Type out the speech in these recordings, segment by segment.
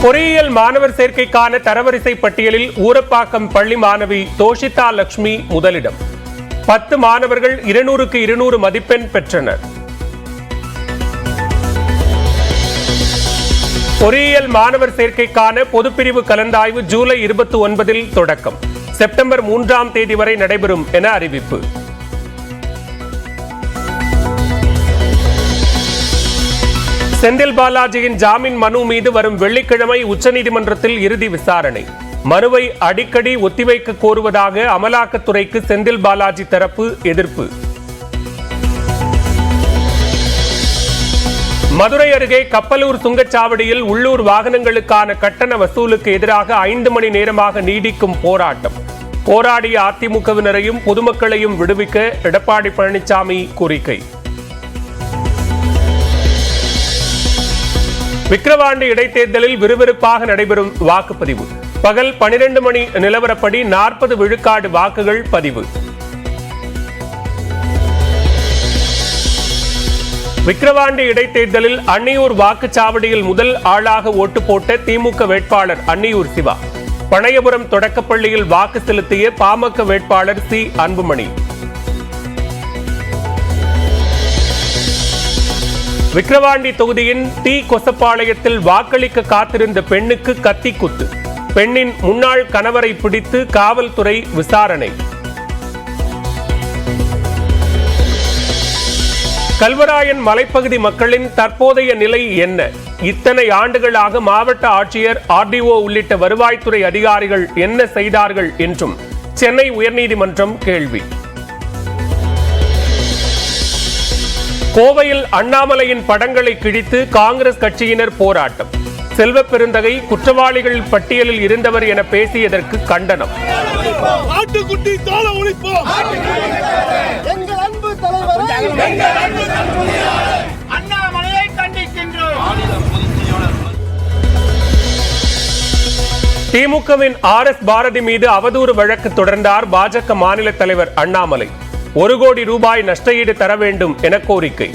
பொறியியல் மாணவர் சேர்க்கைக்கான தரவரிசை பட்டியலில் ஊரப்பாக்கம் பள்ளி மாணவி தோஷிதா லட்சுமி முதலிடம். 10 மாணவர்கள் 200க்கு 200 மதிப்பெண் பெற்றனர். பொறியியல் மாணவர் சேர்க்கைக்கான பொதுப்பிரிவு கலந்தாய்வு ஜூலை 29 தொடக்கம். செப்டம்பர் 3ஆம் தேதி வரை நடைபெறும் என அறிவிப்பு. செந்தில் பாலாஜியின் ஜாமீன் மனு மீது வரும் வெள்ளிக்கிழமை உச்சநீதிமன்றத்தில் இறுதி விசாரணை. மனுவை அடிக்கடி ஒத்திவைக்க கோருவதாக அமலாக்கத்துறைக்கு செந்தில் பாலாஜி தரப்பு எதிர்ப்பு. மதுரை அருகே கப்பலூர் சுங்கச்சாவடியில் உள்ளூர் வாகனங்களுக்கான கட்டண வசூலுக்கு எதிராக 5 மணி நேரமாக நீடிக்கும் போராட்டம். போராடிய அதிமுகவினரையும் பொதுமக்களையும் விடுவிக்க எடப்பாடி பழனிசாமி கோரிக்கை. விக்கிரவாண்டி இடைத்தேர்தலில் விறுவிறுப்பாக நடைபெறும் வாக்குப்பதிவு. பகல் 12 மணி நிலவரப்படி 40 விழுக்காடு வாக்குகள் பதிவு. விக்கிரவாண்டி இடைத்தேர்தலில் அன்னியூர் வாக்குச்சாவடியில் முதல் ஆளாக ஓட்டு போட்ட திமுக வேட்பாளர் அன்னியூர் சிவா. பனையபுரம் தொடக்கப்பள்ளியில் வாக்கு செலுத்திய பாமக வேட்பாளர் சி அன்புமணி. விக்கிரவாண்டி தொகுதியின் டி கொசப்பாளையத்தில் வாக்களிக்க காத்திருந்த பெண்ணுக்கு கத்தி குத்து. பெண்ணின் முன்னாள் கணவரை பிடித்து காவல்துறை விசாரணை. கல்வராயன் மலைப்பகுதி மக்களின் தற்போதைய நிலை என்ன? இத்தனை ஆண்டுகளாக மாவட்ட ஆட்சியர், ஆர்டிஓ உள்ளிட்ட வருவாய்த்துறை அதிகாரிகள் என்ன செய்தார்கள் என்றும் சென்னை உயர்நீதிமன்றம் கேள்வி. கோவையில் அண்ணாமலையின் படங்களை கிழித்து காங்கிரஸ் கட்சியினர் போராட்டம். செல்வ பெருந்தகை குற்றவாளிகள் பட்டியலில் இருந்தவர் என பேசியதற்கு கண்டனம். திமுகவின் RS பாரதி மீது அவதூறு வழக்கு தொடர்ந்தார் பாஜக மாநில தலைவர் அண்ணாமலை. 1 கோடி ரூபாய் நஷ்டஈடு தர வேண்டும் என கோரிக்கை.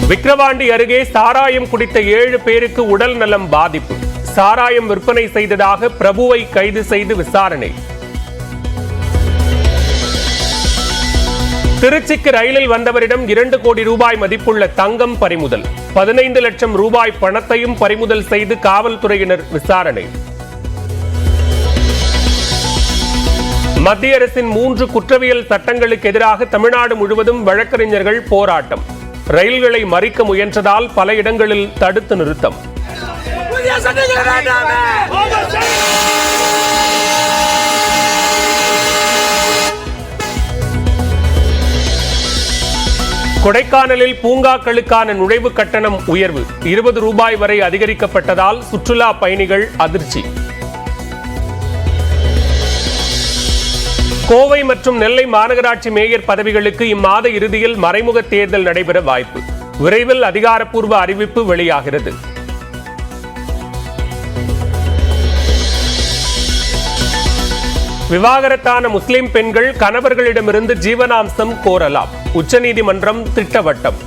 விக்கிரவாண்டி அருகே சாராயம் குடித்த 7 பேருக்கு உடல் நலம் பாதிப்பு. சாராயம் விற்பனை செய்ததாக பிரபுவை கைது செய்து விசாரணை. திருச்சிக்கு ரயிலில் வந்தவரிடம் 2 கோடி ரூபாய் மதிப்புள்ள தங்கம் பறிமுதல். 15 லட்சம் ரூபாய் பணத்தையும் பறிமுதல் செய்து காவல்துறையினர் விசாரணை. மத்திய அரசின் 3 குற்றவியல் சட்டங்களுக்கு எதிராக தமிழ்நாடு முழுவதும் வழக்கறிஞர்கள் போராட்டம். ரயில்களை மறிக்க முயன்றதால் பல இடங்களில் தடுத்து நிறுத்தம். கொடைக்கானலில் பூங்காக்களுக்கான நுழைவு கட்டணம் உயர்வு. 20 ரூபாய் வரை அதிகரிக்கப்பட்டதால் சுற்றுலா பயணிகள் அதிர்ச்சி. கோவை மற்றும் நெல்லை மாநகராட்சி மேயர் பதவிகளுக்கு இம்மாத இறுதியில் மறைமுக தேர்தல் நடைபெற வாய்ப்பு. விரைவில் அதிகாரப்பூர்வ அறிவிப்பு வெளியாகிறது. விவாகரத்தான முஸ்லிம் பெண்கள் கணவர்களிடமிருந்து ஜீவனாம்சம் கோரலாம். உச்சநீதிமன்றம் திட்டவட்டம்.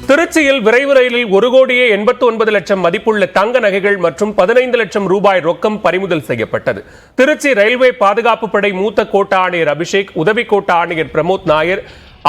திருச்சியில் விரைவு ரயிலில் 1,89,00,000 லட்சம் மதிப்புள்ள தங்க நகைகள் மற்றும் 15 லட்சம் ரூபாய் ரொக்கம் பறிமுதல் செய்யப்பட்டது. திருச்சி ரயில்வே பாதுகாப்பு படை மூத்த கோட்ட ஆணையர் அபிஷேக், உதவி கோட்ட ஆணையர் பிரமோத் நாயர்,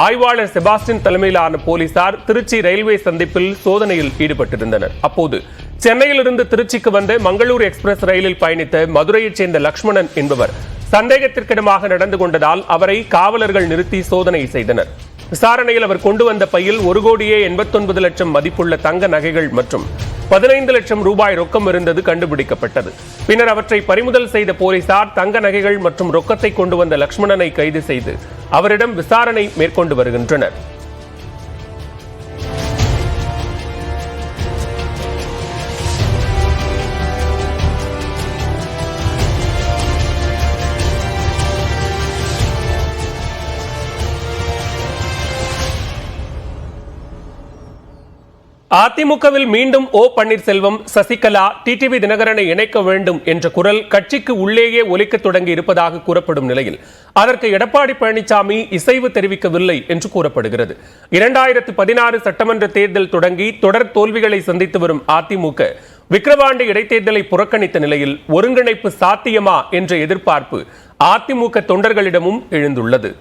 ஆய்வாளர் செபாஸ்டின் தலைமையிலான போலீசார் திருச்சி ரயில்வே சந்திப்பில் சோதனையில் ஈடுபட்டிருந்தனர். அப்போது சென்னையிலிருந்து திருச்சிக்கு வந்த மங்களூர் எக்ஸ்பிரஸ் ரயிலில் பயணித்த மதுரையைச் சேர்ந்த லட்சுமணன் என்பவர் சந்தேகத்திற்கிடமாக நடந்து கொண்டதால் அவரை காவலர்கள் நிறுத்தி சோதனை செய்தனர். விசாரணையில் அவர் கொண்டு வந்த பையில் 1,89,00,000 மதிப்புள்ள தங்க நகைகள் மற்றும் 15 லட்சம் ரூபாய் ரொக்கம் இருந்தது கண்டுபிடிக்கப்பட்டது. பின்னர் அவற்றை பறிமுதல் செய்த போலீசார் தங்க நகைகள் மற்றும் ரொக்கத்தை கொண்டு வந்த லட்சுமணனை கைது செய்து அவரிடம் விசாரணை மேற்கொண்டு வருகின்றனர். அதிமுகவில் மீண்டும் ஓ பன்னீர்செல்வம், சசிகலா, டிடிவி தினகரனை இணைக்க வேண்டும் என்ற குரல் கட்சிக்கு உள்ளேயே ஒலிக்க தொடங்கி இருப்பதாக கூறப்படும் நிலையில் அதற்கு எடப்பாடி பழனிசாமி இசைவு தெரிவிக்கவில்லை என்று கூறப்படுகிறது. 2016 சட்டமன்ற தேர்தல் தொடங்கி தொடர் தோல்விகளை சந்தித்து வரும் அதிமுக விக்கிரவாண்டி இடைத்தேர்தலை புறக்கணித்த நிலையில் ஒருங்கிணைப்பு சாத்தியமா என்ற எதிர்பார்ப்பு அதிமுக தொண்டர்களிடமும் எழுந்துள்ளது.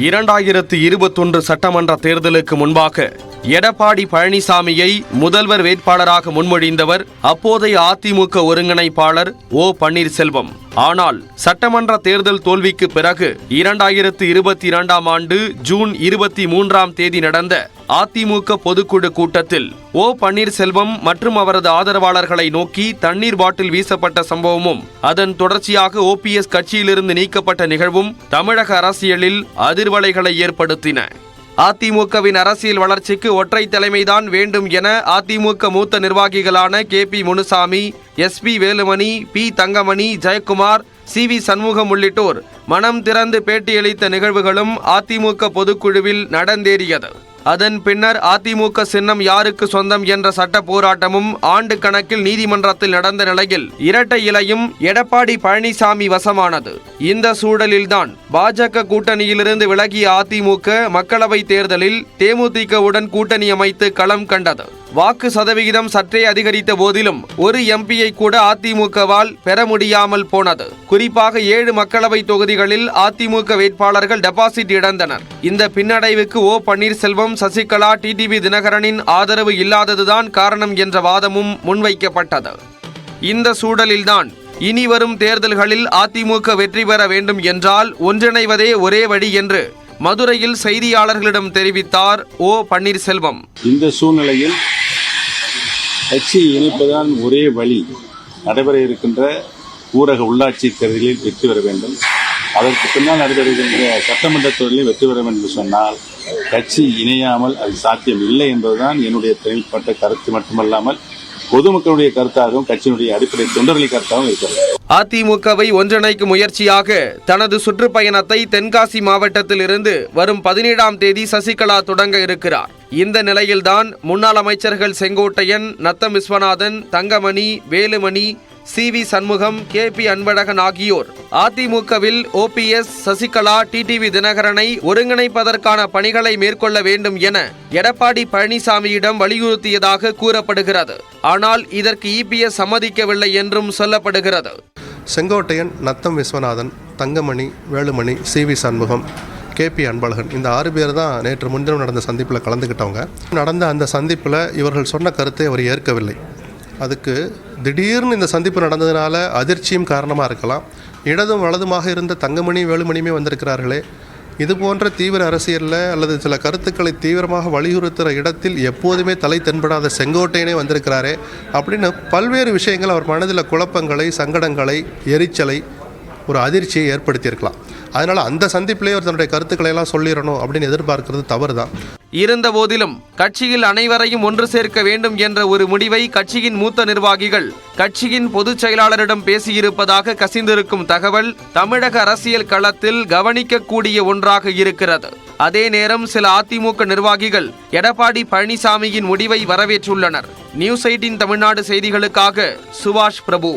2021 சட்டமன்ற தேர்தலுக்கு முன்பாக எடப்பாடி பழனிசாமியை முதல்வர் வேட்பாளராக முன்மொழிந்தவர் அப்போதைய அதிமுக ஒருங்கிணைப்பாளர் ஓ பன்னீர்செல்வம். ஆனால் சட்டமன்ற தேர்தல் தோல்விக்கு பிறகு 2022ஆம் ஆண்டு ஜூன் 23ஆம் தேதி நடந்த அதிமுக பொதுக்குழு கூட்டத்தில் ஓ பன்னீர்செல்வம் மற்றும் அவரது ஆதரவாளர்களை நோக்கி தண்ணீர் பாட்டில் வீசப்பட்ட சம்பவமும் அதன் தொடர்ச்சியாக ஓபிஎஸ் கட்சியிலிருந்து நீக்கப்பட்ட நிகழ்வும் தமிழக அரசியலில் அதிர்வலைகளை ஏற்படுத்தின. அதிமுகவின் அரசியல் வளர்ச்சிக்கு ஒற்றை தலைமைதான் வேண்டும் என அதிமுக மூத்த நிர்வாகிகளான KP Munusamy, SP Velumani, P Thangamani, Jayakumar, CV Shanmugam உள்ளிட்டோர் மனம் திறந்து பேட்டியளித்த நிகழ்வுகளும் அதிமுக பொதுக்குழுவில் நடந்தேறியது. அதன் பின்னர் அதிமுக சின்னம் யாருக்கு சொந்தம் என்ற சட்ட போராட்டமும் ஆண்டு கணக்கில் நீதிமன்றத்தில் நடந்த நிலையில் இரட்டை இலையும் எடப்பாடி பழனிசாமி வசமானது. இந்த சூழலில்தான் பாஜக கூட்டணியிலிருந்து விலகிய அதிமுக மக்களவை தேர்தலில் தேமுதிகவுடன் கூட்டணி அமைத்து களம் கண்டது. வாக்கு சதவிகிதம் சற்றே அதிகரித்த போதிலும் ஒரு MPயை கூட அதிமுகவால் பெற முடியாமல் போனது. குறிப்பாக 7 மக்களவை தொகுதிகளில் அதிமுக வேட்பாளர்கள் டெபாசிட் இழந்தனர். இந்த பின்னடைவுக்கு ஓ பன்னீர்செல்வம், சசிகலா, டிடிவி தினகரனின் ஆதரவு இல்லாததுதான் காரணம் என்ற வாதமும் முன்வைக்கப்பட்டது. இந்த சூழலில்தான் இனி வரும் தேர்தல்களில் அதிமுக வெற்றி பெற வேண்டும் என்றால் ஒன்றிணைவதே ஒரே வழி என்று மதுரையில் செய்தியாளர்களிடம் தெரிவித்தார் ஓ பன்னீர்செல்வம். இந்த சூழ்நிலையில் கட்சி இணைப்பதுதான் ஒரே வழி. நடைபெற இருக்கின்ற ஊரக உள்ளாட்சி தேர்தலில் வெற்றி பெற வேண்டும், அதற்கு பின்னால் நடைபெறுகின்ற சட்டமன்ற தேர்தலில் வெற்றி பெற வேண்டும் என்று சொன்னால் கட்சி இணையாமல் அது சாத்தியம் இல்லை என்பதுதான் என்னுடைய தனிப்பட்ட கருத்து மட்டுமல்லாமல் பொதுமக்களுடைய கருத்தாகவும் கட்சியினுடைய அடிப்படை தொண்டர்களின் கருத்தாகவும் இருக்கிறது. அதிமுகவை ஒன்றிணைக்கும் முயற்சியாக தனது சுற்றுப்பயணத்தை தென்காசி மாவட்டத்தில் இருந்து வரும் 17ஆம் தேதி சசிகலா தொடங்க இருக்கிறார். இந்த நிலையில்தான் முன்னாள் அமைச்சர்கள் செங்கோட்டையன், நத்தம் விஸ்வநாதன், தங்கமணி, வேலுமணி, CV சண்முகம், KP அன்பழகன் ஆகியோர் அதிமுகவில் OPS, சசிகலா, டிடிவி தினகரனை ஒருங்கிணைப்பதற்கான பணிகளை மேற்கொள்ள வேண்டும் என எடப்பாடி பழனிசாமியிடம் வலியுறுத்தியதாக கூறப்படுகிறது. ஆனால் இதற்கு EPS சம்மதிக்கவில்லை என்றும் சொல்லப்படுகிறது. செங்கோட்டையன், நத்தம் விஸ்வநாதன், தங்கமணி, வேலுமணி, CV சண்முகம், KP அன்பழகன் இந்த 6 பேர் தான் நேற்று முன்தினம் நடந்த சந்திப்பில் கலந்துக்கிட்டவங்க. நடந்த அந்த சந்திப்பில் இவர்கள் சொன்ன கருத்தை அவர் ஏற்கவில்லை. அதுக்கு திடீர்னு இந்த சந்திப்பு நடந்ததுனால அதிர்ச்சியும் காரணமாக இருக்கலாம். இடதும் வலதுமாக இருந்த தங்கமணி, வேலுமணியுமே வந்திருக்கிறார்களே, இது போன்ற தீவிர அரசியலில் அல்லது சில கருத்துக்களை தீவிரமாக வலியுறுத்துகிற இடத்தில் எப்போதுமே தலை தென்படாத செங்கோட்டையனே வந்திருக்கிறாரே அப்படின்னு பல்வேறு விஷயங்கள் அவர் மனதில் குழப்பங்களை, சங்கடங்களை, எரிச்சலை, ஒரு அதிர்ச்சியை ஏற்படுத்தியிருக்கலாம். அதனால் அந்த சந்திப்பிலே அவர் தன்னுடைய கருத்துக்களை எல்லாம் சொல்லிடணும் அப்படின்னு எதிர்பார்க்கிறது தவறு தான். இருந்த போதிலும் கட்சியில் அனைவரையும் ஒன்று சேர்க்க வேண்டும் என்ற ஒரு முடிவை கட்சியின் மூத்த நிர்வாகிகள் கட்சியின் பொதுச் செயலாளரிடம் பேசியிருப்பதாக கசிந்திருக்கும் தகவல் தமிழக அரசியல் களத்தில் கவனிக்கக்கூடிய ஒன்றாக இருக்கிறது. அதே நேரம் சில அதிமுக நிர்வாகிகள் எடப்பாடி பழனிசாமியின் முடிவை வரவேற்றுள்ளனர். நியூஸ் 18 தமிழ்நாடு செய்திகளுக்காக சுபாஷ் பிரபு.